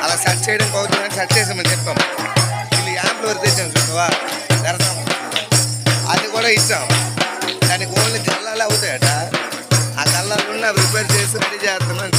అలా సెర్చ్ చేయడం అవుతుందని సెర్చ్ చేసామని చెప్పాము. వీళ్ళు యాప్లో వరకు తెచ్చాము చూసావా దర్శనం, అది కూడా ఇచ్చాం. దానికి ఓన్లీ గల్లాలు అవుతాయట. ఆ గల్లాలు ప్రిపేర్ చేసి రెడీ చేస్తున్నాను.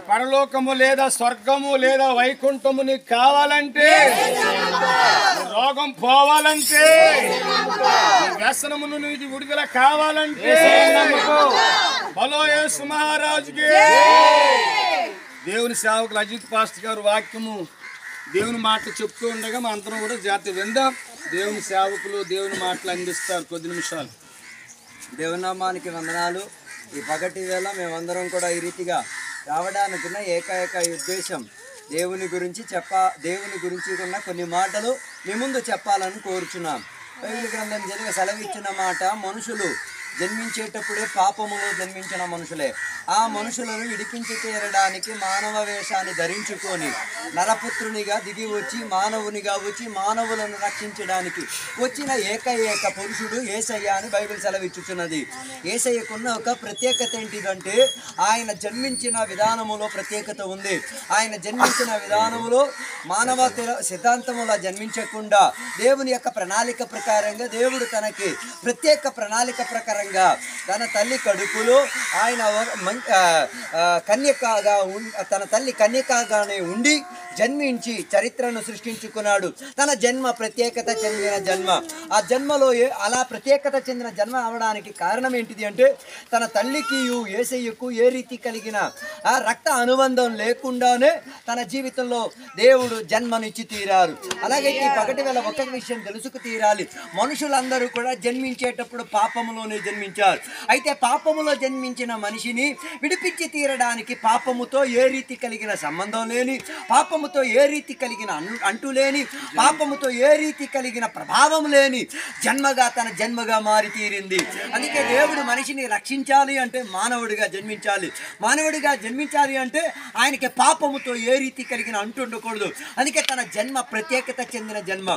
పరలోకము లేదా స్వర్గము లేదా వైకుంఠము నీకు కావాలంటే, రోగం పోవాలంటే, వ్యసనమును నీకు విడుదల కావాలంటే బలో యేసు మహారాజుకి. దేవుని సేవకులు అజిత్ పాస్టర్ గారు వాక్యము దేవుని మాటలు చెప్తూ ఉండగా మా అందరం కూడా జాగ్రత్త విందాం. దేవుని సేవకులు దేవుని మాటలు అందిస్తారు కొద్ది నిమిషాలు. దేవుని నామానికి వందనాలు. ఈ పగటి వేళ మేమందరం కూడా ఈ రీతిగా రావడానికి ఏకైక ఉద్దేశం దేవుని గురించి ఉన్న కొన్ని మాటలు మీ ముందు చెప్పాలని కోరుచున్నాం. బైబిల్ గ్రంథం జరిగి సెలవిచ్చిన మాట, మనుషులు జన్మించేటప్పుడే పాపములో జన్మించిన మనుషులే. ఆ మనుషులను విడిపించి తీరడానికి మానవ వేషాన్ని ధరించుకొని నరపుత్రునిగా దిగి వచ్చి మానవునిగా వచ్చి మానవులను రక్షించడానికి వచ్చిన ఏకైక పురుషుడు యేసయ్య అని బైబిల్ సెలవిచ్చుచున్నది. యేసయ్యకున్న ఒక ప్రత్యేకత ఏంటిదంటే ఆయన జన్మించిన విధానములో ప్రత్యేకత ఉంది. ఆయన జన్మించిన విధానములో మానవ సిద్ధాంతములా జన్మించకుండా దేవుని యొక్క ప్రణాళిక ప్రకారంగా దేవుడు తనకి ప్రత్యేక ప్రణాళిక ప్రకారంగా తన తల్లి కడుపులో ఆయన కన్యకగా తన తల్లి కన్యకగానే ఉండి జన్మించి చరిత్రను సృష్టించుకున్నాడు. తన జన్మ ప్రత్యేకత చెందిన జన్మ. ఆ జన్మలో అలా ప్రత్యేకత చెందిన జన్మ అవడానికి కారణం ఏంటిది అంటే తన తల్లికి యేసయ్యకు ఏ రీతి కలిగిన ఆ రక్త అనుబంధం లేకుండానే తన జీవితంలో దేవుడు జన్మనిచ్చి తీరారు. అలాగే ఈ పగటి వేళ ఒక విషయం తెలుసుకు తీరాలి, మనుషులందరూ కూడా జన్మించేటప్పుడు పాపములోనే జన్మించారు. అయితే పాపములో జన్మించిన మనిషిని విడిపించి తీరడానికి పాపముతో ఏ రీతి కలిగిన సంబంధం లేని, పాపముతో ఏ రీతి కలిగిన అంటు లేని, పాపముతో ఏ రీతి కలిగిన ప్రభావం లేని జన్మగా తన జన్మగా మారి తీరింది. అందుకే దేవుడు మనిషిని రక్షించాలి అంటే మానవుడిగా జన్మించాలి. మానవుడిగా జన్మించాలి అంటే ఆయనకి పాపముతో ఏ రీతి కలిగిన అంటు ఉండకూడదు. అందుకే తన జన్మ ప్రత్యేకత చెందిన జన్మ.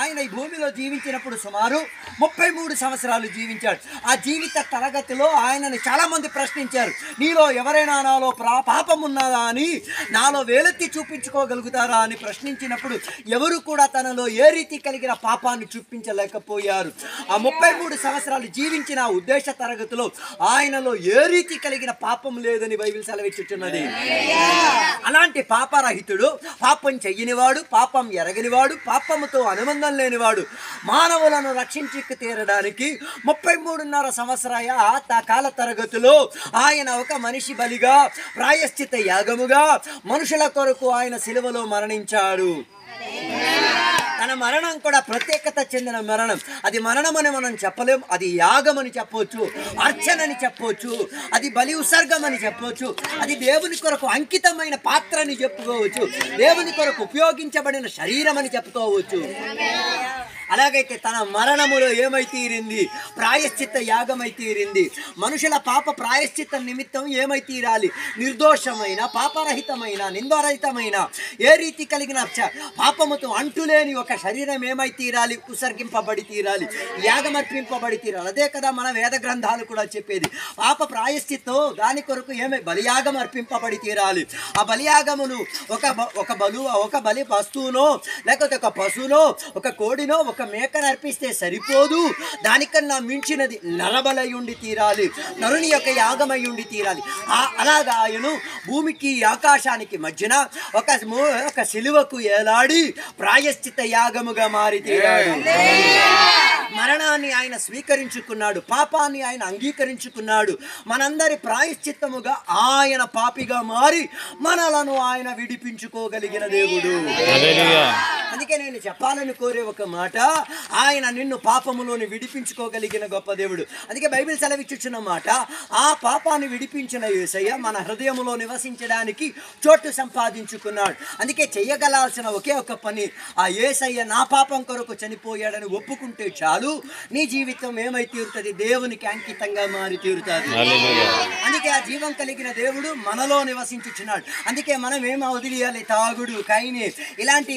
ఆయన ఈ భూమిలో జీవించినప్పుడు సుమారు 33 సంవత్సరాలు జీవించాడు. ఆ జీవిత తరగతిలో ఆయనని చాలా మంది ప్రశ్నించారు, నీలో ఎవరైనా నాలో పాపం ఉన్నదా అని నాలో వేలెత్తి చూపించుకోగలుగుతారా అని ప్రశ్నించినప్పుడు ఎవరు కూడా తనలో ఏ రీతి కలిగిన పాపాన్ని చూపించలేకపోయారు. ఆ 33 సంవత్సరాలు జీవించిన ఉద్దేశ తరగతిలో ఆయనలో ఏ రీతి కలిగిన పాపం లేదని బైబిల్ సెలవిచ్చుచున్నది. అలాంటి పాపరహితుడు, పాపం చెయ్యనివాడు, పాపం ఎరగనివాడు, పాపముతో అనుబంధం లేనివాడు మానవులను రక్షించి తీరడానికి 33.5 సంవత్సరాల కాల తరగతిలో ఆయన ఒక మనిషి బలిగా ప్రాయశ్చిత యాగముగా మనుషుల కొరకు ఆయన శిలువలో మరణించాడు. తన మరణం కూడా ప్రత్యేకత చెందిన మరణం. అది మరణమని మనం చెప్పలేం, అది యాగమని చెప్పవచ్చు, అర్చనని చెప్పవచ్చు, అది బలి ఉసర్గం అని చెప్పవచ్చు, అది దేవుని కొరకు అంకితమైన పాత్ర అని చెప్పుకోవచ్చు, దేవుని కొరకు ఉపయోగించబడిన శరీరం అని చెప్పుకోవచ్చు. అలాగైతే తన మరణములో ఏమై తీరింది? ప్రాయశ్చిత్త యాగమై తీరింది. మనుషుల పాప ప్రాయశ్చిత్త నిమిత్తం ఏమై తీరాలి? నిర్దోషమైన, పాపరహితమైన, నిందరహితమైన, ఏ రీతి కలిగిన పాపముతో అంటులేని ఒక శరీరం ఏమై తీరాలి? ఉసర్గింపబడి తీరాలి, యాగమర్పింపబడి తీరాలి. అదే కదా మన వేద గ్రంథాలు కూడా చెప్పేది. పాప ప్రాయశ్చిత్తం దాని కొరకు ఏమై బలియాగం అర్పింపబడి తీరాలి. ఆ బలియాగమును ఒక బలి వస్తువునో లేకపోతే ఒక పశువునో ఒక కోడినో ఒక మేకను అర్పిస్తే సరిపోదు, దానికన్నా మించినది నరబలై ఉండి తీరాలి, నరుని యొక్క యాగమై ఉండి తీరాలి. అలాగా ఆయన భూమికి ఆకాశానికి మధ్యన ఒక సిలువకు ఏలాడి ప్రాయశ్చిత యాగముగా మారి తీరాడు. మరణాన్ని ఆయన స్వీకరించుకున్నాడు, పాపాన్ని ఆయన అంగీకరించుకున్నాడు. మనందరి ప్రాయశ్చిత్తముగా ఆయన పాపిగా మారి మనలను ఆయన విడిపించుకోగలిగిన దేవుడు. అందుకే నేను చెప్పాలని కోరే ఒక మాట, ఆయన నిన్ను పాపములోని విడిపించుకోగలిగిన గొప్ప దేవుడు. అందుకే బైబిల్ సెలవిచ్చుచున్న మాట, ఆ పాపాన్ని విడిపించిన యేసయ్య మన హృదయములో నివసించడానికి చోటు సంపాదించుకున్నాడు. అందుకే చెయ్యగలాల్సిన ఒకే ఒక పని, ఆ యేసయ్య నా పాపం కొరకు చనిపోయాడని ఒప్పుకుంటే చాలు, నీ జీవితం ఏమై తీరుతుంది? దేవునికి అంకితంగా మారి తీరుతుంది. అందుకే ఆ జీవం కలిగిన దేవుడు మనలో నివసించుచున్నాడు. అందుకే మనం ఏమో వదిలేయాలి? తాగుడు, కైని, ఇలాంటి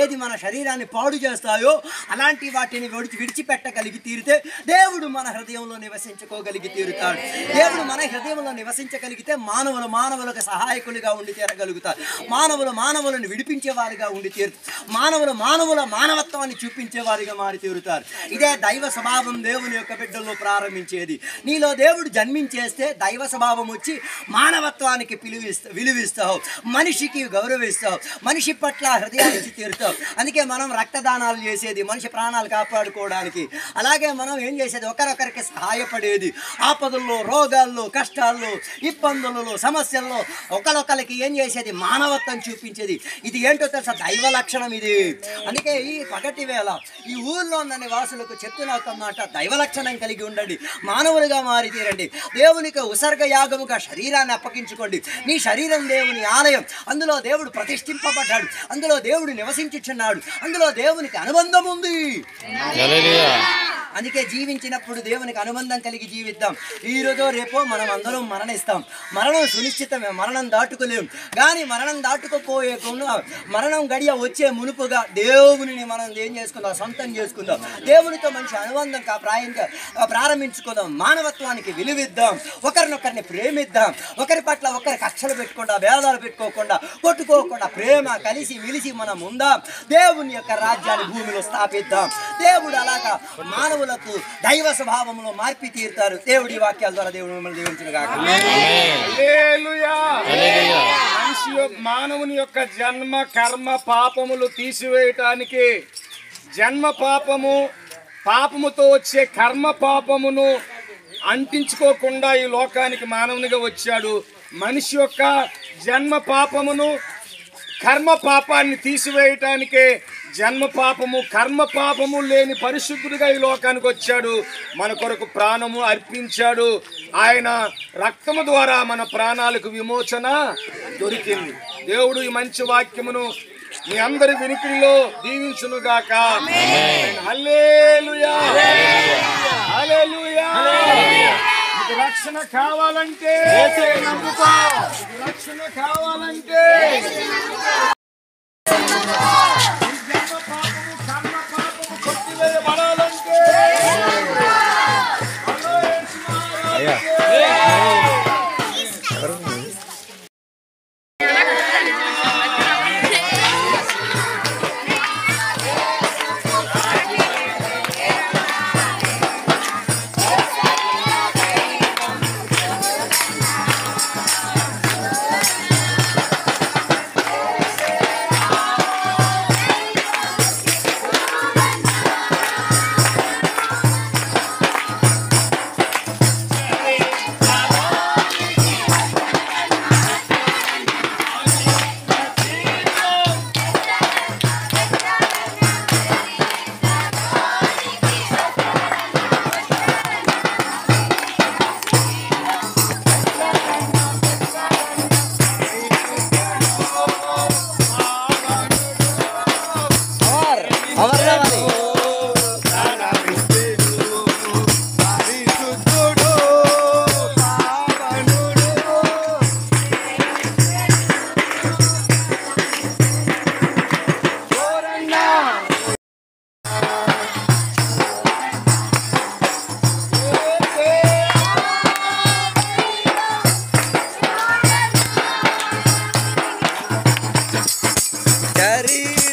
ఏది మన శరీరాన్ని పాడు చేస్తాయో అలాంటి వాటిని విడిచిపెట్టగలిగి తీరితే దేవుడు మన హృదయంలో నివసించుకోగలిగి తీరుతాడు. దేవుడు మన హృదయంలో నివసించగలిగితే మానవులకు సహాయకులుగా ఉండి తీరగలుగుతారు. మానవులను విడిపించేవారుగా ఉండి తీరుతారు. మానవుల మానవత్వాన్ని చూపించేవారిగా మారి తీరుతారు. ఇదే దైవ స్వభావం దేవుని యొక్క బిడ్డల్లో ప్రారంభించేది. నీలో దేవుడు జన్మించేస్తే దైవ స్వభావం వచ్చి మానవత్వానికి విలువిస్తావు, మనిషికి గౌరవిస్తావు, మనిషి పట్ల హృదయాన్ని తీరుతావు. అందుకే మనం రక్తదానాలు చేసేది మనిషి ప్రాణాలు కాపాడుకోవడానికి. అలాగే మనం ఏం చేసేది, ఒకరొకరికి సహాయపడేది. ఆపదల్లో, రోగాల్లో, కష్టాల్లో, ఇబ్బందులలో, సమస్యల్లో ఒకరొకరికి ఏం చేసేది, మానవత్వం చూపించేది. ఇది ఏంటో తెలుసా, దైవ లక్షణం ఇది. అందుకే ఈ పగటి వేళ ఈ ఊళ్ళో ఉన్న నివాసులకు చెప్తున్న ఒక మాట, దైవ లక్షణం కలిగి ఉండండి, మానవులుగా మారి తీరండి. దేవునికి ఉసర్గ యాగముగా శరీరాన్ని అప్పగించుకోండి. నీ శరీరం దేవుని ఆలయం, అందులో దేవుడు ప్రతిష్ఠింపబడ్డాడు, అందులో దేవుడు నివసించుచున్నాడు, అందులో దేవునికి అనుబంధం ఉంది. అందుకే జీవించినప్పుడు దేవునికి అనుబంధం కలిగి జీవిద్దాం. ఈరోజో రేపో మనం అందరం మరణిస్తాం. మరణం సునిశ్చితమే, మరణం దాటుకోలేము. కానీ మరణం దాటుకోపోయేకుండా మరణం గడియ వచ్చే మునుపుగా దేవుని మనం ఏం చేసుకుందాం, సొంతం చేసుకుందాం. దేవునితో మంచి అనుబంధం ప్రారంభించుకుందాం. మానవత్వానికి విలువిద్దాం, ఒకరినొకరిని ప్రేమిద్దాం, ఒకరి పట్ల ఒకరి కక్షలు పెట్టుకుండా, భేదాలు పెట్టుకోకుండా, కొట్టుకోకుండా ప్రేమ కలిసి మిలిసి మనం ఉందాం. దేవుని యొక్క రాజ్యాన్ని భూమిలో స్థాపిద్దాం. దేవుడు అలాగా మానవులకు దైవ స్వభావంలో మార్పి తీరుతారు. దేవుడి వాక్యాల ద్వారా దేవుడు మిమ్మల్ని దీవించును గాక. మానవుని యొక్క జన్మ కర్మ పాపములు తీసివేయటానికి, జన్మ పాపముతో వచ్చే కర్మ పాపమును అంటించుకోకుండా ఈ లోకానికి మానవునిగా వచ్చాడు. మనిషి యొక్క జన్మ పాపమును, కర్మ పాపాన్ని తీసివేయటానికే జన్మ పాపము, కర్మ పాపము లేని పరిశుద్ధుడిగా ఈ లోకానికి వచ్చాడు. మన కొరకు ప్రాణము అర్పించాడు. ఆయన రక్తము ద్వారా మన ప్రాణాలకు విమోచన దొరికింది. దేవుడు ఈ మంచి వాక్యమును మీ అందరి వినికిడిలో దీవించునుగాక. హల్లెలూయా, హల్లెలూయా. రక్షణ కావాలంటే, రక్షణ కావాలంటే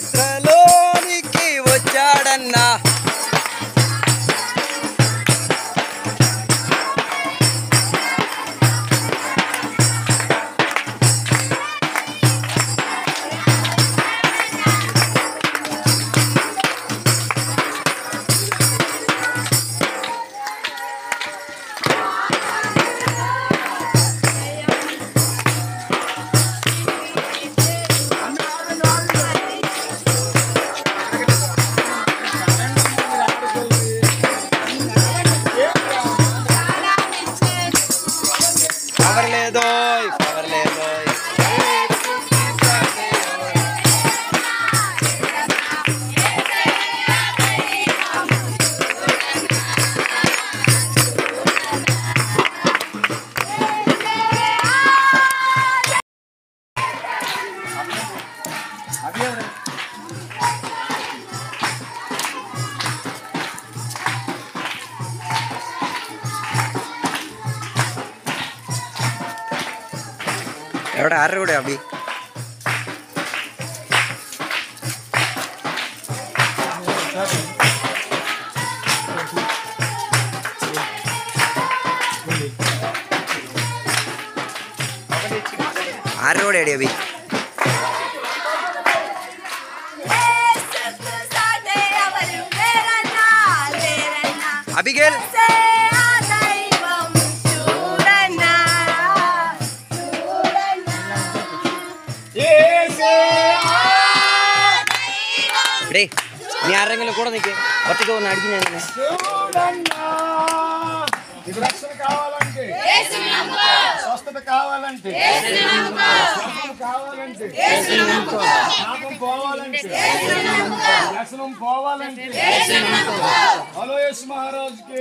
చరిత్రలోనికి వచ్చాడన్నా എവിടെ ആരുടെ കൂടെ അബി ആരുടെ കൂടെ അടി അബി అబిగేల్ రే నీ ఆరోగ్యంలో కూడా నీకు బతిగా ఉన్న అడిగినాను. నీకు రక్షణ కావాలంటే, స్వస్థత కావాలంటే, కావాలంటే, పాపం పోవాలంటే, వ్యసనం పోవాలంటే, హలో యేసు మహారాజుకి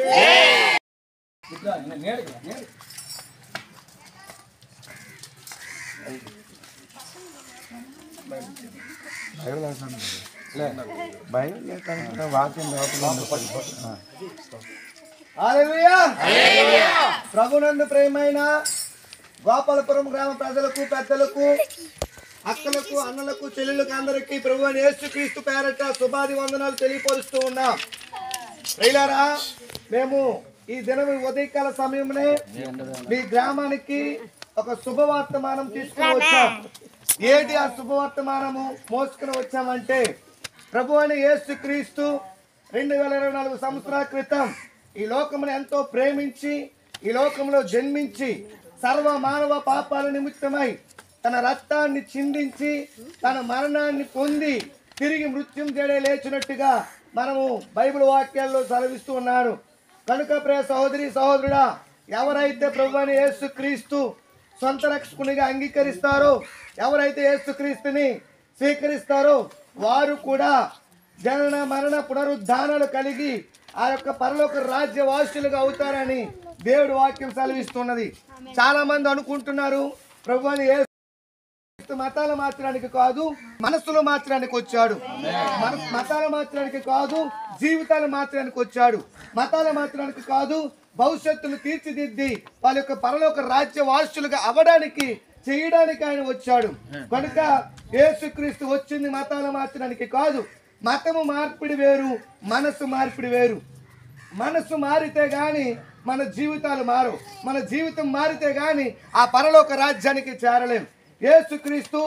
ప్రభునందు ప్రేమైన గోపాలపురం గ్రామ ప్రజలకు, పెద్దలకు, అక్కలకు, అన్నలకు, చెల్లెలకు అందరికీ ప్రభు అయిన యేసుక్రీస్తు పేరట శుభాది వందనాలు తెలియపరుస్తూ ఉన్నాం. ప్రియులారా, మేము ఈ దినం ఉదయకాల సమయంలో మీ గ్రామానికి ఒక శుభవర్తమానం తీసుకుని వచ్చాం. ఏంటి ఆ శుభవర్తమానము మోసుకుని వచ్చామంటే, ప్రభు అయిన యేసుక్రీస్తు 2024 సంవత్సరాల క్రితం ఈ లోకమును ఎంతో ప్రేమించి ఈ లోకంలో జన్మించి సర్వ మానవ పాపాల నిమిత్తమై తన రక్తాన్ని చిందించి తన మరణాన్ని పొంది తిరిగి మృత్యుంజయుడై లేచినట్టుగా మనము బైబిల్ వాక్యాల్లో సెలవిస్తూ ఉన్నాడు. కనుక ప్రియ సహోదరి సహోదరుడా, ఎవరైతే ప్రభువైన యేసుక్రీస్తు సొంత రక్షకునిగా అంగీకరిస్తారో, ఎవరైతే యేసుక్రీస్తుని స్వీకరిస్తారో వారు కూడా జనన మరణ పునరుద్ధానాలు కలిగి ఆ యొక్క పరలోక రాజ్య వాసులుగా అవుతారని దేవుడు వాక్యం సెలవిస్తున్నది. చాలా మంది అనుకుంటున్నారు ప్రభువైన యేసు మతాలు మార్చడానికి కాదు, మనస్సులో మార్చడానికి వచ్చాడు. మతాలు మార్చడానికి కాదు, జీవితాలు మార్చడానికి వచ్చాడు. మతాలు మార్చడానికి కాదు, భవిష్యత్తును తీర్చిదిద్ది వాళ్ళ యొక్క పరలోక రాజ్య వాసులుగా అవ్వడానికి చేయడానికి ఆయన వచ్చాడు. కనుక యేసుక్రీస్తు వచ్చింది మతాలు మార్చడానికి కాదు. మతము మార్పిడి వేరు, మనస్సు మార్పిడి వేరు. మనస్సు మారితే గాని మన జీవితాలు మారు. మన జీవితం మారితే గాని ఆ పరలోక రాజ్యానికి చేరలేం. యేసుక్రీస్తు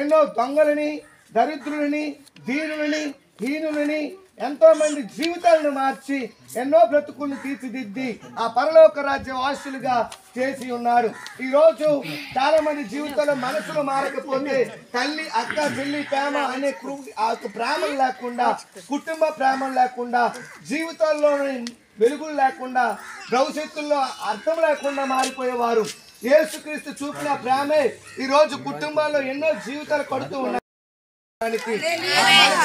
ఎన్నో దొంగలని, దరిద్రులని, దీనులని, హీనులని ఎంతో మంది జీవితాలను మార్చి ఎన్నో బ్రతుకులను తీర్చిదిద్ది ఆ పరలోక రాజ్య వాసులుగా చేసి ఉన్నారు. ఈ రోజు చాలా మంది జీవితంలో మనసులు మారకపోతే తల్లి, అక్క, చెల్లి ప్రేమ అనే ప్రేమలు లేకుండా, కుటుంబ ప్రేమలు లేకుండా, జీవితాల్లో వెలుగులు లేకుండా, భవిష్యత్తుల్లో అర్థం లేకుండా మారిపోయేవారు. యేసుక్రీస్తు చూపిన ప్రేమే ఈ రోజు కుటుంబాల్లో ఎన్నో జీవితాలు కడుతూ ఉన్నాయి.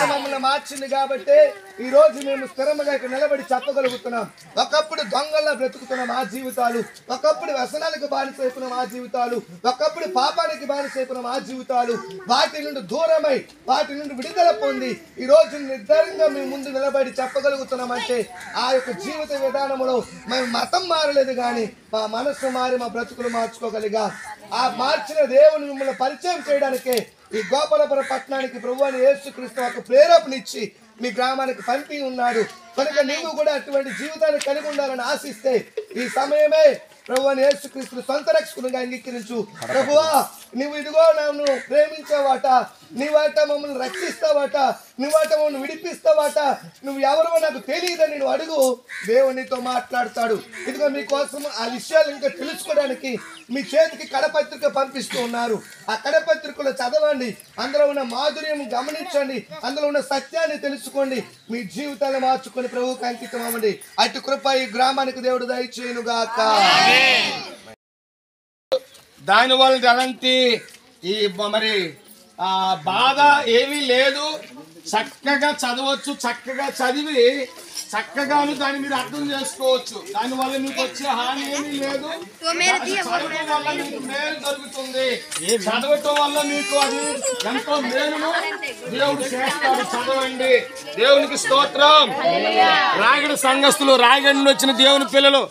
మమ్మల్ని మార్చింది కాబట్టి ఈ రోజు మేము స్థిరంగా ఇక్కడ నిలబడి చెప్పగలుగుతున్నాం. ఒకప్పుడు దొంగల్లా బ్రతుకుతున్నాం ఆ జీవితాలు, ఒకప్పుడు వ్యసనాలకు బానిసైపోయినాం ఆ జీవితాలు, ఒకప్పుడు పాపానికి బానిసైపోయినాం ఆ జీవితాలు. వాటి నుండి దూరమై వాటి నుండి విడుదల పొంది ఈ రోజు నిర్ధారంగా మేము ముందు నిలబడి చెప్పగలుగుతున్నామంటే ఆ యొక్క జీవిత విధానంలో మేము మతం మారలేదు కానీ మా మనస్సు మారి మా బ్రతుకులు మార్చుకోగలిగా. ఆ మార్చిన దేవుని మిమ్మల్ని పరిచయం చేయడానికే ఈ గోపాలపురం పట్టణానికి ప్రభువైన యేసుక్రీస్తు ఒక ప్రేరేపణిచ్చి మీ గ్రామానికి పంపి ఉన్నాడు. కనుక నీవు కూడా అటువంటి జీవితాన్ని కలిగి ఉండాలని ఆశిస్తే ఈ సమయమే ప్రభువైన యేసుక్రీస్తుని సొంత రక్షకునిగా అంగీకరించు. ప్రభువా, నువ్వు ఇదిగో నన్ను ప్రేమించావాట, నీవాట మమ్మల్ని రక్షిస్తావాట, నువ్వాట మమ్మల్ని విడిపిస్తావాట, నువ్వు ఎవరో నాకు తెలియదని నువ్వు అడుగు. దేవునితో మాట్లాడతాడు. ఇదిగో మీకోసం ఆ విషయాలు ఇంకా తెలుసుకోవడానికి మీ చేతికి కడపత్రిక పంపిస్తూ ఉన్నారు. ఆ కడపత్రికలో చదవండి, అందులో ఉన్న మాధుర్యం గమనించండి, అందులో ఉన్న సత్యాన్ని తెలుసుకోండి, మీ జీవితాన్ని మార్చుకొని ప్రభువుకి అంకితం అవ్వండి. అటు కృప ఈ గ్రామానికి దేవుడు దయచేయునుగాక. దానివల్ల ఎలాంటి ఈ మరి బాధ ఏమీ లేదు. చక్కగా చదవచ్చు, చక్కగా చదివి చక్కగాను దాన్ని మీరు అర్థం చేసుకోవచ్చు. దానివల్ల మీకు వచ్చే హాని ఏమీ లేదు. చదవటం వల్ల మీకు మేలు జరుగుతుంది. చదవటం వల్ల మీకు అది ఎంతో మేలును దేవుడు చేస్తాడు. చదవండి. దేవునికి స్తోత్రం. రాగడి సంఘస్థులు, రాగడి నుండి వచ్చిన దేవుని పిల్లలు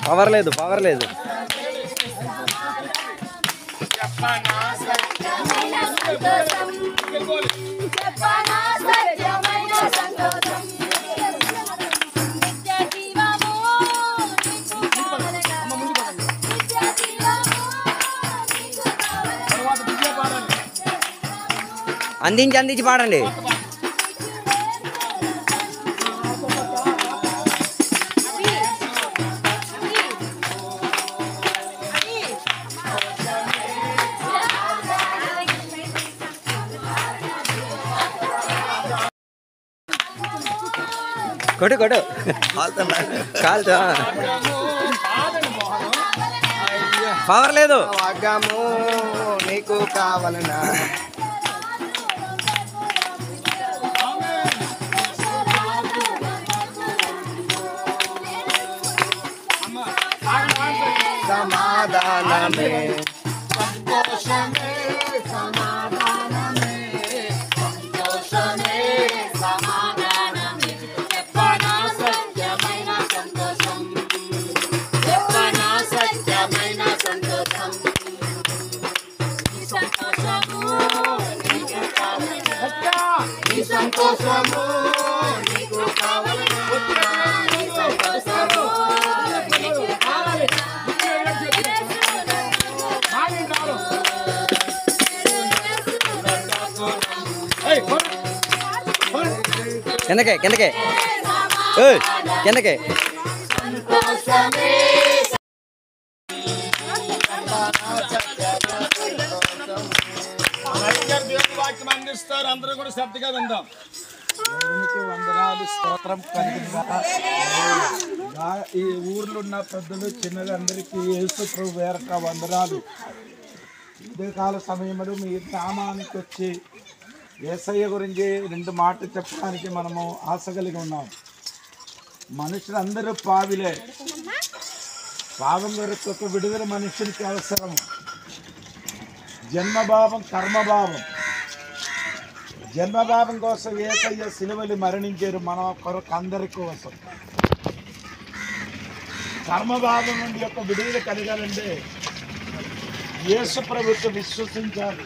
పవర్ లేదు, పవర్ లేదు. అందించి అందించి పాడండి. కొట్టు కొట్టు కాలుతా. పవర్ లేదు. నీకు కావాలన్నా సమాధానమే సంతోషమే సమాధానమే సంతోషమే సమాధానమే చెప్పనా సత్యమైన సంతోషం చెప్పనా సత్యమైన సంతోషం ఈ సంతోషము నీకు కావాలన్నా ఈ సంతోషము నీకు కావాలన్నా ఈ సంతోషము నీకు కావాలన్నా కిందకే కిందకే కిందకే. వాక్యం అందిస్తారు, అందరూ కూడా శ్రద్ధగా విందాం. దేవునికి వందనాలు, స్తోత్రం కలిగిందా. ఈ ఊర్లో ఉన్న పెద్దలు చిన్నలందరికీ యేసు ప్రభు వేరక వందనాలు. ఉదయకాల సమయంలో మీ గ్రామానికి వచ్చి యేసయ్య గురించి 2 మాటలు చెప్పడానికి మనము ఆశ కలిగి ఉన్నాం. మనుషులందరూ పావిలే. పాపం కొరకు ఒక విడుదల మనుషునికి అవసరం. జన్మభావం కర్మభావం. జన్మభావం కోసం యేసయ్య సిలువలు మరణించారు మన కొరకు అందరి కోసం. కర్మభావం నుండి యొక్క విడుదల కలగాలంటే యేసు ప్రభుత్వం విశ్వసించాలి.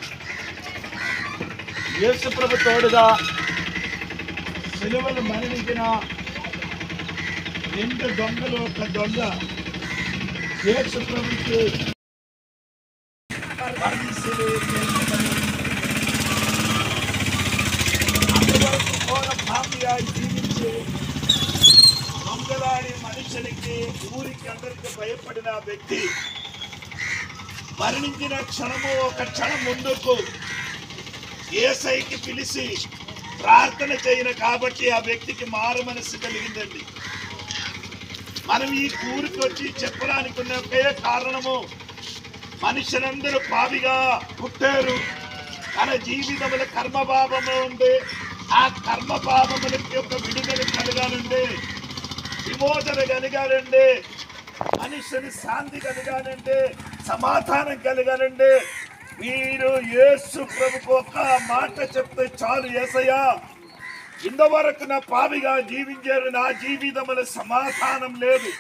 యేసు ప్రభు తోడుగా సిలువలు మరణించిన 2 దొంగలు, ఒక దొంగ యేసు ప్రభుకి జీవించి దొంగలాడి మనుషులకి ఊరికి అందరికి భయపడిన వ్యక్తి మరణించిన క్షణము ఒక క్షణం ముందుకు యేసయ్యకి పిలిచి ప్రార్థన చేయను కాబట్టి ఆ వ్యక్తికి మారు మనసు కలిగిందండి. మనం ఈ ఊరికి వచ్చి చెప్పడానికి ఉన్న ఒకే కారణము, మనుషులందరూ పావిగా పుట్టారు. తన జీవితముల కర్మభావము ఉంది. ఆ కర్మభావములకి ఒక విడుదల కలగాలండి, విమోచన కలగాలండి, మనుషుని శాంతి కలగాలండి, సమాధానం కలగాలండి. మీరు యేసు ప్రభుకు ఒక మాట చెప్తే చాలు, యేసయ్యా ఇంతవరకు నా పావిగా జీవించారు, నా జీవితంలో సమాధానం లేదు,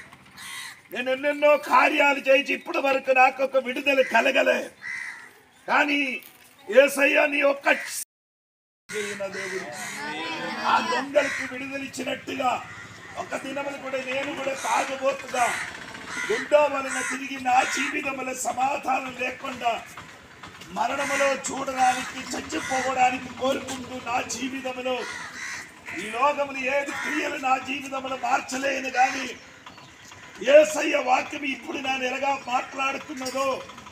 నేను ఎన్నెన్నో కార్యాలు చేసి ఇప్పటి వరకు నాకు ఒక విడుదల కలగలే, కానీ యేసయ్యా నీ ఒక్క దేవుడు ఆ దొంగలకి విడుదల ఇచ్చినట్టుగా ఒక దినములు కూడా నేను కూడా తాగబోతుగా గుండా వలన తిరిగి నా జీవితంలో సమాధానం లేకుండా మరణములో చూడడానికి చచ్చిపోవడానికి కోరుకుంటూ నా జీవితంలో ఈ లోకములు ఏది క్రియలు నా జీవితంలో మార్చలేను, కానీ యేసయ్య వాక్యం ఇప్పుడు నేను ఎలాగా మాట్లాడుతున్నదో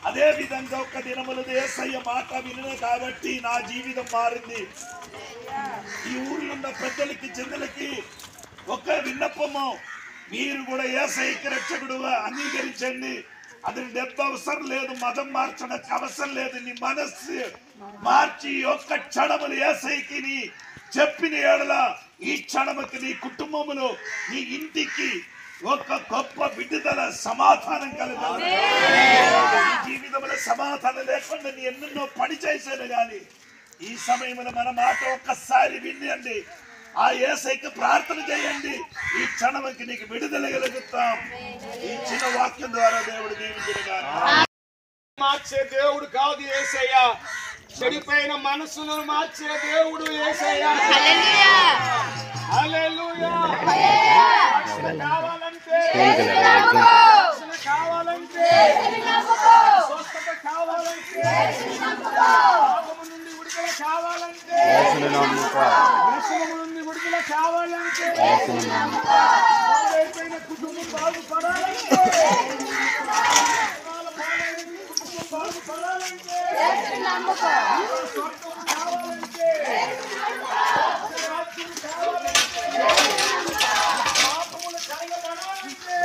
అదే విధంగా ఒక దినములు యేసయ్య మాట వినను కాబట్టి నా జీవితం మారింది. ఈ ఊర్లో ఉన్న పెద్దలకి చిన్నలకి ఒక విన్నపము, మీరు కూడా యేసయ్యకి రక్షకుడుగా అంగీకరించండి. అది డబ్బు అవసరం లేదు, మతం మార్చడానికి అవసరం లేదు. నీ మనస్సు మార్చి ఒక్క క్షణములు యేసయ్యకి నీ చెప్పిన ఏడల ఈ క్షణముకి నీ కుటుంబములో నీ ఇంటికి ఒక గొప్ప విడుదల సమాధానం కలగాలి. జీవితంలో సమాధానం లేకుండా నీ ఎన్నెన్నో పని చేశాను, కానీ ఈ సమయంలో మన మాట ఒక్కసారి వినండి. ఆ యేసయ్యకి ప్రార్థన చేయండి. ఈ క్షణంకి నీకు విడుదల కలుగుతాం. ఈ చిన్న వాక్యం ద్వారా దేవుడు దీవించుగా. మార్చే దేవుడు కాదు యేసయ్య, చెడిపోయిన మనసును మార్చే దేవుడు యేసయ్య. హల్లెలూయా హల్లెలూయా. రక్షణ కావాలంటే రక్షణ కావాలంటే స్వస్థత కావాలంటే పాపము నుండి విడుదల కావాలంటే వ్యసనము నుండి విడుదల కావాలంటే పాడైపోయిన కుటుంబం బాగుపడాలంటే బాగుపడాలంటే స్వర్గం కావాలంటే రాజ్యం కావాలంటే పాపములు కడగబడాలంటే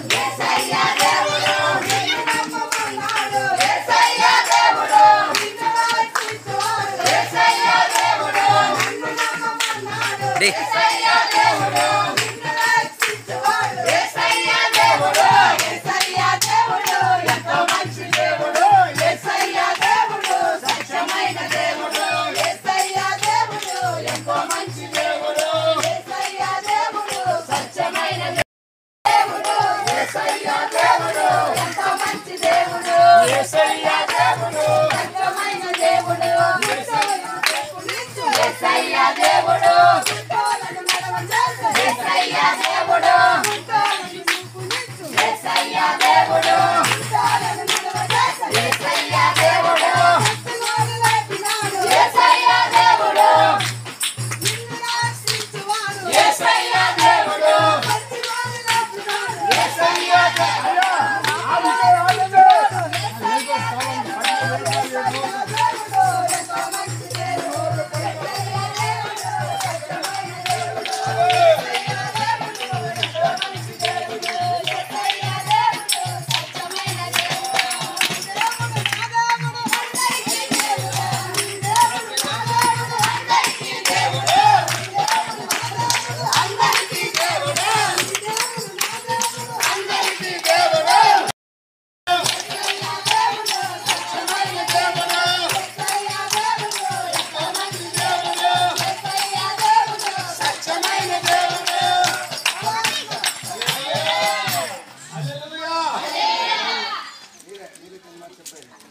Yes,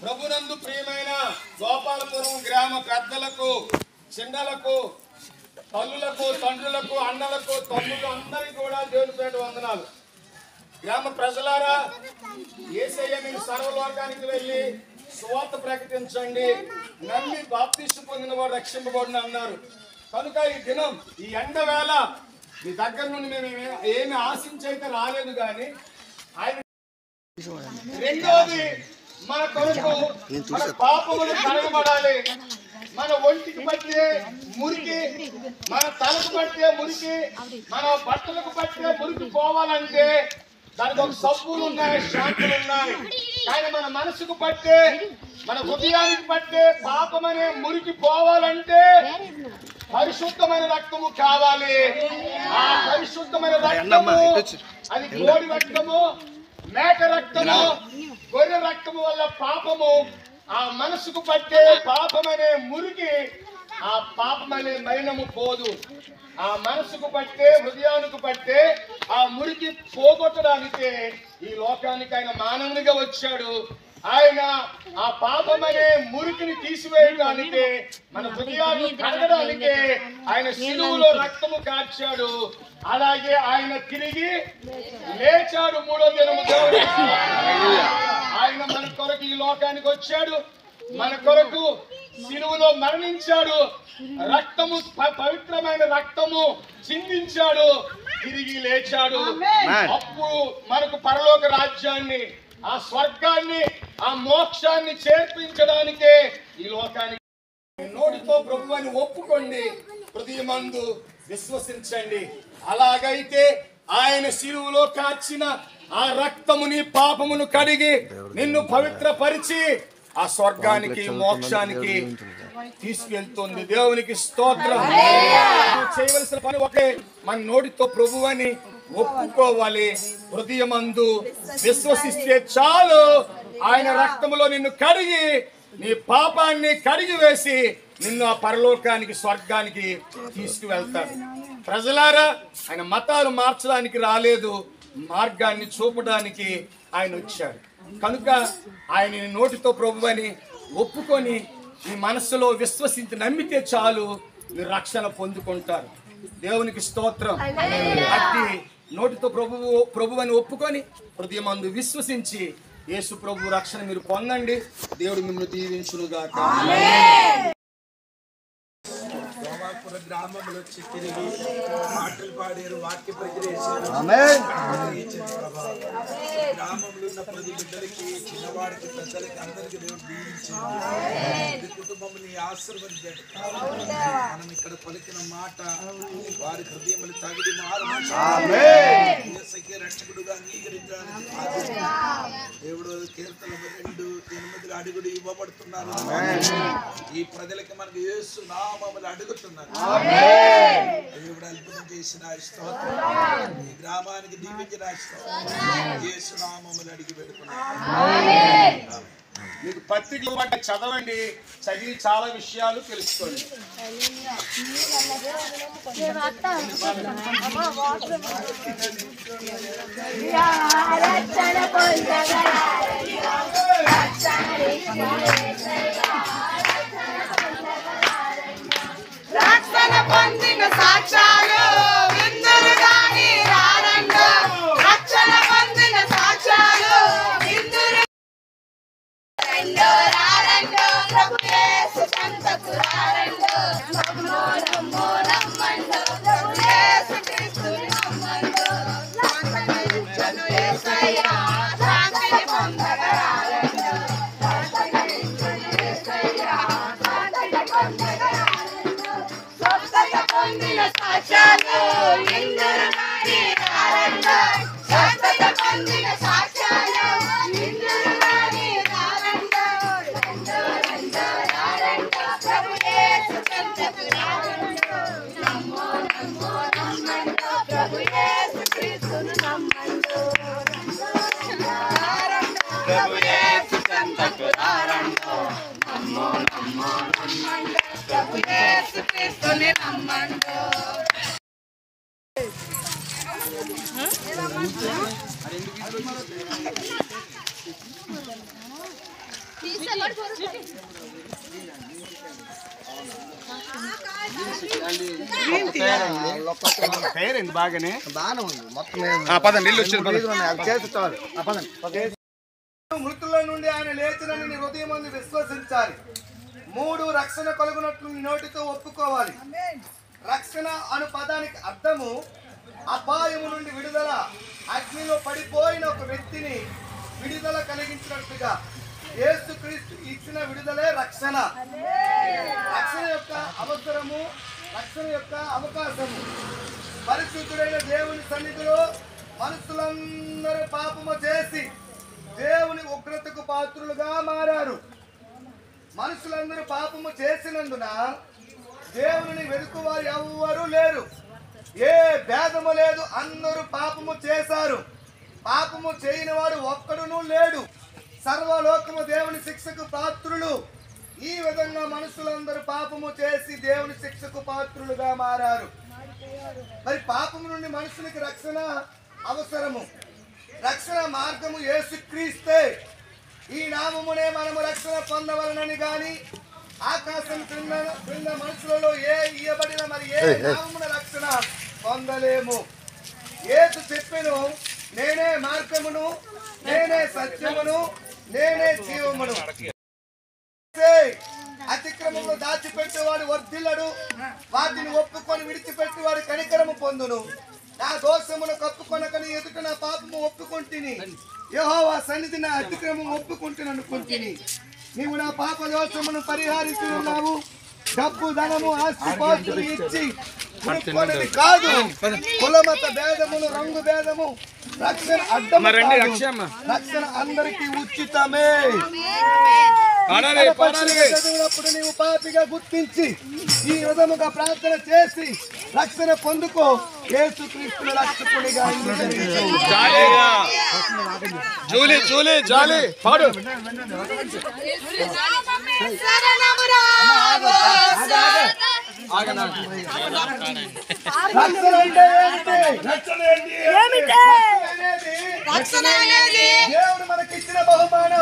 ప్రభునందు ప్రియమైన గోపాలపురం గ్రామ పెద్దలకు, చిన్నలకు, తల్లులకు, తండ్రులకు, అన్నలకు, తమ్ముళ్ళు అందరికీ కూడా దేవుని పేట వందనాలు. గ్రామ ప్రజలారా, యేసయ్య మీరు సర్వలోకానికి వెళ్ళి సువార్త ప్రకటించండి, నమ్మి బాప్తిస్మం పొందిన వాడు రక్షింపబడును అన్నారు. కనుక ఈ దినం ఈ ఎండ వేళ మీ దగ్గర నుండి మేము ఏమి ఆశించైతే రాలేదు, కానీ ఆయన రెండోది మన కొరకు మన పాపములు కడగబడాలి. మన ఒంటికి పట్టే మురికి, మన తలకు పట్టే మురికి, మన బట్టలకు పట్టే మురికి పోవాలంటే దానికి ఒక సబ్బులు ఉన్నాయి, షాంపులు ఉన్నాయి. కానీ మన మనసుకు పట్టే, మన హృదయానికి పట్టే పాపం అనే మురికి పోవాలంటే పరిశుద్ధమైన రక్తము కావాలి. ఆ పరిశుద్ధమైన రక్తము అది కోడి రక్తము, మేక రక్తము, గొర్రె రక్తము వల్ల పాపము ఆ మనసుకు పట్టే పాపమనే మురికి, ఆ పాపమనే మలినము పోదు. ఆ మనసుకు పట్టే, హృదయానికి పట్టే ఆ మురికి పోగొట్టడానికే ఈ లోకానికి ఆయన మానవునిగా వచ్చాడు. ఆయన ఆ పాపమనే మురికిని తీసివేయడానికే, మన హృదయాన్ని కడగడానికే ఆయన శిలువలో రక్తము కార్చాడు. అలాగే ఆయన తిరిగి లేచాడు మూడో దినము. ఆయన మన కొరకు ఈ లోకానికి వచ్చాడు, మన కొరకు శిలువలో మరణించాడు, రక్తము పవిత్రమైన రక్తము చిందించాడు, తిరిగి లేచాడు. అప్పుడు మనకు పరలోక రాజ్యాన్ని, ఆ స్వర్గాన్ని, ఆ మోక్షాన్ని చేర్పించడానికే ఈ లోకానికి. నోటితో ప్రభువుని ఒప్పుకోండి, హృదయమందు విశ్వసించండి. అలాగైతే ఆయన శిలువలో కార్చిన ఆ రక్తముని పాపమును కడిగి నిన్ను పవిత్రపరిచి ఆ స్వర్గానికి, మోక్షానికి తీసుకెళ్తుంది. దేవునికి స్తోత్రం. చేయవలసిన పని ఒకే, మన నోటితో ప్రభువుని ఒప్పుకోవాలి, హృదయమందు విశ్వసిస్తే చాలు. ఆయన రక్తములో నిన్ను కడిగి, నీ పాపాన్ని కడిగి వేసి నిన్ను ఆ పరలోకానికి, స్వర్గానికి తీసుకువెళ్తాడు. ప్రజలారా, ఆయన మతాలు మార్చడానికి రాలేదు, మార్గాన్ని చూపడానికి ఆయన వచ్చాడు. కనుక ఆయన నోటితో ప్రభువని ఒప్పుకొని మీ మనస్సులో విశ్వసించి నమ్మితే చాలు, మీరు రక్షణ పొందుకుంటారు. దేవునికి స్తోత్రం. అట్టి నోటితో ప్రభువని ఒప్పుకొని హృదయమందు విశ్వసించి యేసు ప్రభు రక్షణ మీరు పొందండి. దేవుడు మిమ్మల్ని దీవించునుగాక. సోమాపుర గ్రామంలో వచ్చి తిరిగి పాటలు పాడారు, వాక్య ప్రజలేశారు. గ్రామంలో ఉన్న 10 బిడ్డలకి, చిన్నవాడికి, పెద్దలకి అందరికి దేవుడు దీవించింది. కుటుంబం ఆశీర్వదించాడు. మనం ఇక్కడ పలికిన మాట వారి హృదయములు తగిలి మారు రక్షకుడుగా అంగీకరించడానికి దేవుడు కీర్తన 2:8 అడుగులు ఇవ్వబడుతున్నారు. ఈ ప్రజలకి మనకు యేసు నామములు అడుగుతున్నారు. దేవుడు అద్భుతం చేసిన స్తోత్రం, ఈ గ్రామానికి దీవించిన స్తోత్రం, యేసు నామములు అడిగి పెడుతున్నారు. మీకు పత్రికలు బట్టి చదవండి, చదివి చాలా విషయాలు తెలుసుకోండి. రక్షణ పొందిన సాక్ష్యాలు విందులు గాని రారండు. రక్షణ పొందిన సాక్ష్యాలు విందులు రారండు. ప్రభు యేసు చెంతకు రారండు. నమ్ము నమ్మండు. ప్రభు యేసు క్రీస్తుని నమ్మండు. శాంతినిచ్చును యేసయ్య, శాంతిని పొందగ రారండు. శాంతినిచ్చును యేసయ్య. స్వస్థత పొందిన సాక్ష్యాలు ఇందురు గాని రారండో స్వస్థత పొందిన సాక్ష్యాలు ఇందురు గాని రారండో రండో రండో రారండో ప్రభు యేసు చెంతకు రారండో నమ్మో నమ్మో నమ్మండో ప్రభు యేసు క్రీస్తును నమ్మండో ప్రభు యేసు చెంతకు రారండో నమ్మో నమ్మో నమ్మండో ప్రభు యేసు క్రీస్తుని నమ్మండో పేరేంది బాగానే బాగానే ఉంది మొత్తం పదండి ఇల్లు వచ్చిన చేస్తారు మృతుల నుండి ఆయన లేచినని నీ హృదయం అందు విశ్వసించాలి. 3 రక్షణ కలుగునట్లు నీ నోటితో ఒప్పుకోవాలి. రక్షణ అను పదానికి అర్థము అపాయము నుండి విడుదల, అగ్నిలో పడిపోయిన ఒక వ్యక్తిని విడుదల కలిగించినట్టుగా యేసుక్రీస్తు ఇచ్చిన విడుదలే రక్షణ. రక్షణ యొక్క అవసరము, రక్షణ యొక్క అవకాశము. పరిశుద్ధుడైన దేవుని సన్నిధిలో మనుషులందరూ పాపము చేసి దేవుని ఉగ్రతకు పాత్రులుగా మారారు. మనుషులందరూ పాపము చేసినందున దేవుని వెతుకువారు ఎవ్వరూ లేరు. ఏ భేదము లేదు, అందరూ పాపము చేశారు. పాపము చేయని వాడు ఒక్కడునూ లేడు. సర్వలోకము దేవుని శిక్షకు పాత్రులు. ఈ విధంగా మనుషులందరూ పాపము చేసి దేవుని శిక్షకు పాత్రులుగా మారారు. మరి పాపము నుండి మనుషునికి రక్షణ అవసరము. రక్షణ మార్గము యేసుక్రీస్తే. ఈ నామమునే మనము రక్షణ పొందవలనని గాని ఆకాశం క్రింద మనుషులలో ఇయ్యబడిన మరి ఏ నామమున రక్షణ పొందలేము. యేసు చెప్పెను, నేనే మార్గమును, నేనే సత్యమును, నేనే జీవమును. అతిక్రమమును దాచిపెట్టేవాడు వర్ధిల్లడు, వాటిని ఒప్పుకొని విడిచిపెట్టేవాడు కనికరము పొందును. నా దోషమును కప్పుకొనకని ఎదుట నా పాపము ఒప్పుకొంటిని, యెహోవా సన్నిధి నా అతిక్రమం ఒప్పుకుంటుననుకుంటుని. నీవు నా పాప దోషమును పరిహరించున్నావు. డబ్బు, ధనము, ఆస్తిపాస్తులు ఇచ్చి కొనుక్కొనేది కాదు. కులమత భేదములు, రంగు భేదము రక్షణ అడ్డము కాదు. రక్షణ అందరికీ ఉచితమే. చదివినప్పుడు నీవు పాపిగా గుర్తించి ఈ విధముగా ప్రార్థన చేసి రక్షణ పొందుకో. యేసుక్రీస్తును రక్షకునిగా పాడు. రక్షణ అనేది దేవుడు మనకిచ్చిన బహుమానం.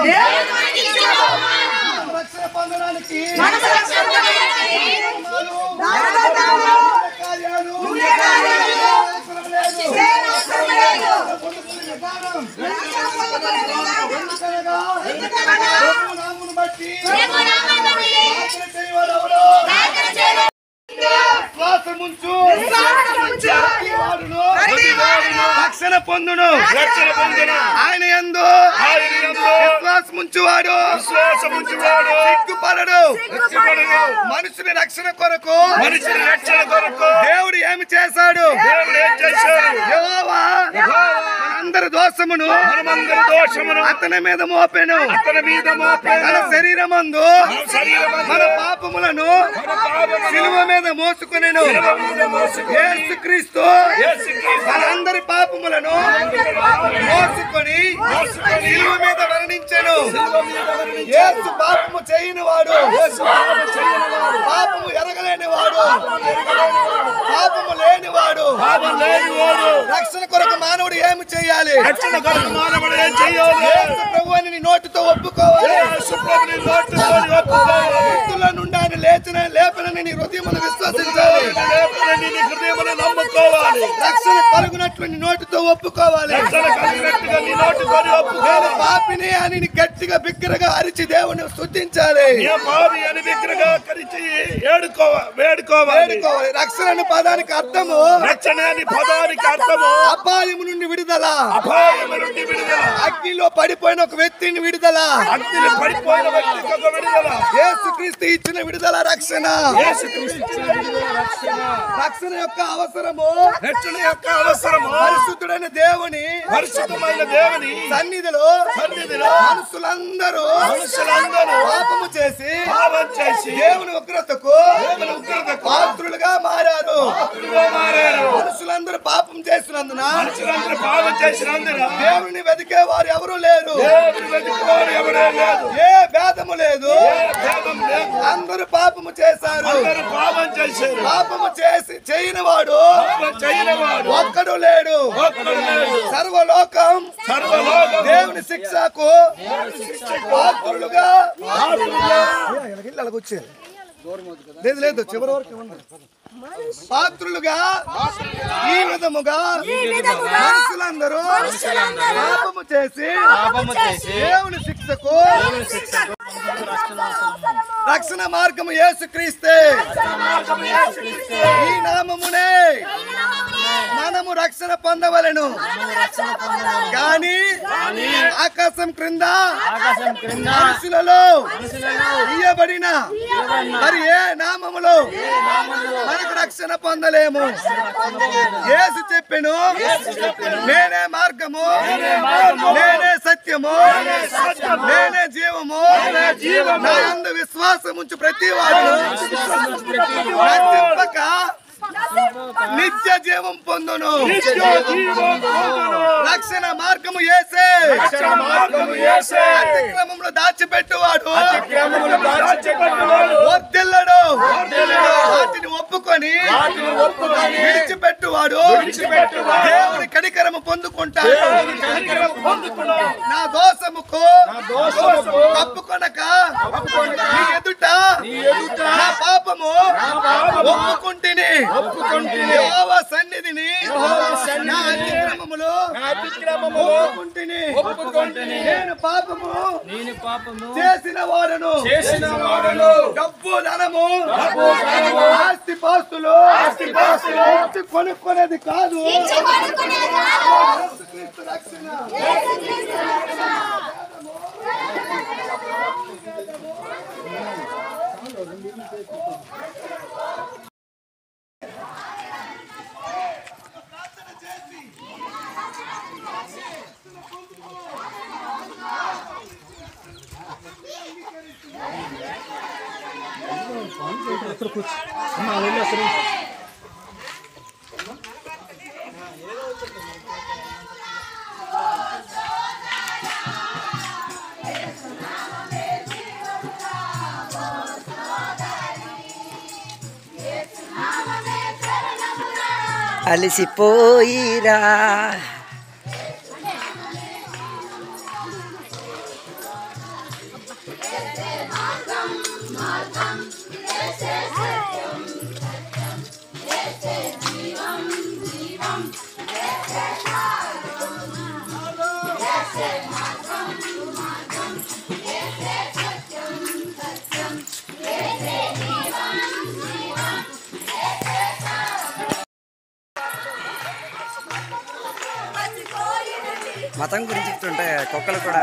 రక్షణ పొందడానికి నామును బట్టి విశ్వాసముంచు రక్షణ పొందును. ఆయన యందు విశ్వాసముంచువాడు సిగ్గుపడడు. మనుషుని రక్షణ కొరకు దేవుడు ఏమి చేశాడు? యెహోవా మనందరి దోషమును అతని మీద మోపెను. తన శరీరమందు మన పాపములను శిలువ మీద మోసుకొనెను. యేసుక్రీస్తు మనందరి పాపములను మోసుకొని శిలువ మీద మరణించెను. యేసు పాపము చేయని వాడు, పాపము ఎరగలేని వాడు, పాపము లేనివాడు. రక్షణ కొరకు మానవుడు ఏమి చేయాలి? యేసు ప్రభు అని నీ నోటితో ఒప్పుకోవాలి. మృతుల నుండి ఆయన లేపనని నీ హృదయమును విశ్వసించాలి. ఒప్పుకోవాలి. రక్షణ కలుగునట్లు నీ నోటితో ఒప్పుకోవాలి. రక్షణ కలిగినట్టుగా నీ నోటితోనే ఒప్పుకోవాలి. నేను పాపిని అని నీ గట్టిగా బిగ్గరగా అరిచి దేవుని స్తుతించాలి. నీ పాపి అని బిగ్గరగా కరిచి వేడుకోవాలి. రక్షణ అనే పదానికి అర్థము, రక్షణ అని పదానికి అర్థము అపాయము నుండి విడుదల. అపాయము నుండి విడుదల. అగ్నిలో పడిపోయిన ఒక వ్యక్తిని విడుదల. అగ్నిలో పడిపోయిన వ్యక్తికి ఒక విడుదల. యేసుక్రీస్తు ఇచ్చిన విడుదల రక్షణ. యేసుక్రీస్తు ఇచ్చిన విడుదల రక్షణ. రక్షణ యొక్క అవసరము, రక్షణ యొక్క అవసరము పరిశుద్ధుడైన దేవుని పరిశుద్ధమైన దేవుని సన్నిధిలో మనుషులందరూ పాపము చేసి దేవుని ఉగ్రతకు పాత్రులుగా మారారు. మనుషులందరూ పాపం చేసినందున దేవుని వెతికే వారు ఎవరూ లేరు. ఏ భేదము లేదు. అందరూ పాపము చేశారు. పాపము చేసి చేయని వాడు ఒక్కడు లేడు. సర్వలోకం దేవుని శిక్షకు పాత్రులుగా లేదు చివరి వరకు పాత్రులుగా ఈ విధముగా మనుషులందరూ పాపము చేసి దేవుని శిక్షకు రక్షణ మార్గము యేసుక్రీస్తే. ఈ నామమునే మనము రక్షణ పొందవలెను. కానీ ఆకాశం క్రింద మనుషులలో ఇయ్యబడిన మరి ఏ నామములో మనకు రక్షణ పొందలేము. యేసు చెప్పెను, నేనే మార్గము, నేనే సత్యము, నేనే జీవము. నా యందు విశ్వాసం ఉంచు ప్రతివాడు నశింపక నిత్య జీవం పొందును. రక్షణ మార్గము యేసే. అతిక్రమములు దాచిపెట్టువాడు వర్ధిల్లడు. వాటిని ఒప్పుకొని విడిచిపెట్టువాడు దేవుని కనికరము పొందుకుంటాడు. నా దోషముకు కప్పుకొనక నీ ఎదుట నా పాపము ఒప్పుకుంటిని. యెహోవా సన్నిధిని నా అతిక్రమములు ఒప్పుకుంటిని. నేను పాపము చేసిన వాడను. డబ్బు ధనము ఆస్తి పాస్తులు కొనుక్కునేది కాదు. రక్షణ అలసిపోయిరా మతం గురించి చెప్తుంటే కుక్కలు కూడా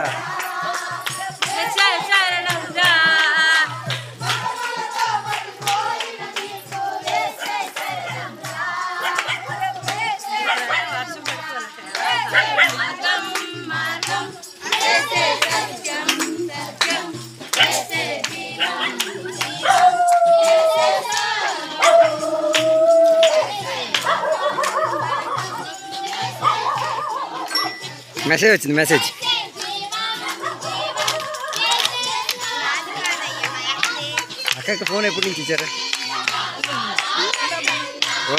మెసేజ్ వచ్చింది. మెసేజ్ అక్కడికి ఫోన్ ఎప్పటి నుంచి ఇచ్చారా? ఓ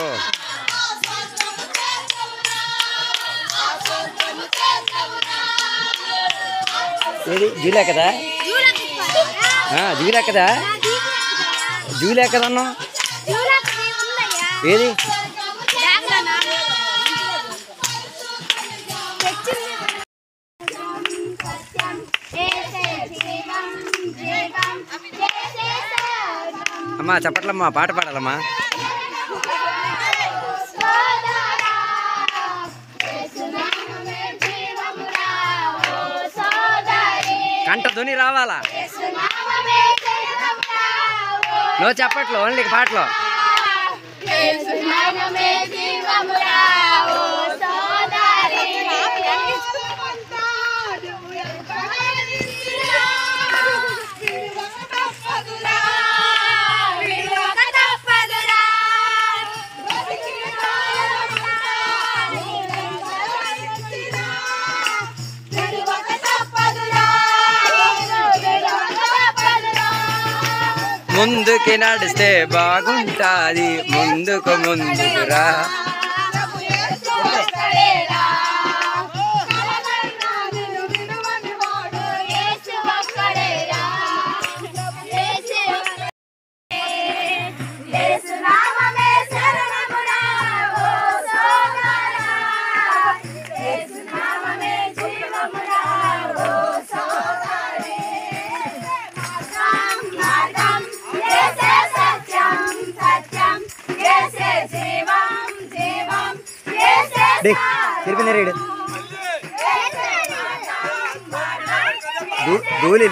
ఏది జూలే కదా? జూలే కదా? జూలే కదా అన్నా? ఏది అమ్మా చెప్పట్లమ్మా, పాట పాడాలమ్మా. కంట ధ్వని రావాలా? నువ్వు చెప్పట్లో ఓన్లీ పాటలో. ముందుకి నడిస్తే బాగుంటాది, ముందుకు ముందురా.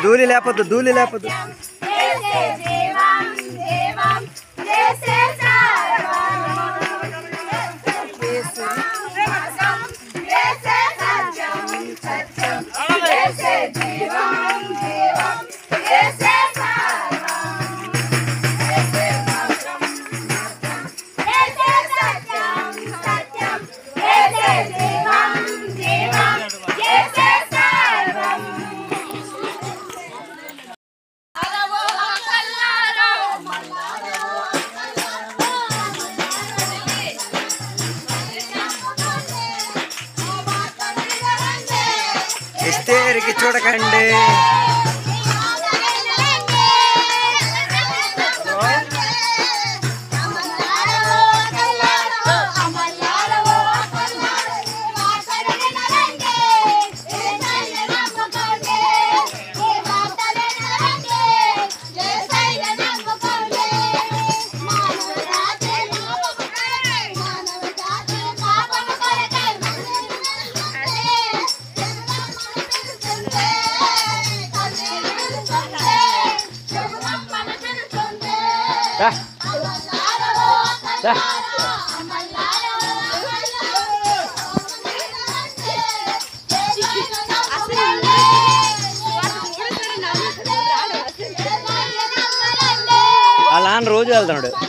ధూళి లేపొద్దు, ధూళి లేపొద్దు. ఎస్తేరికి చూడకండి. అలా రోజు వెళ్తున్నాడు.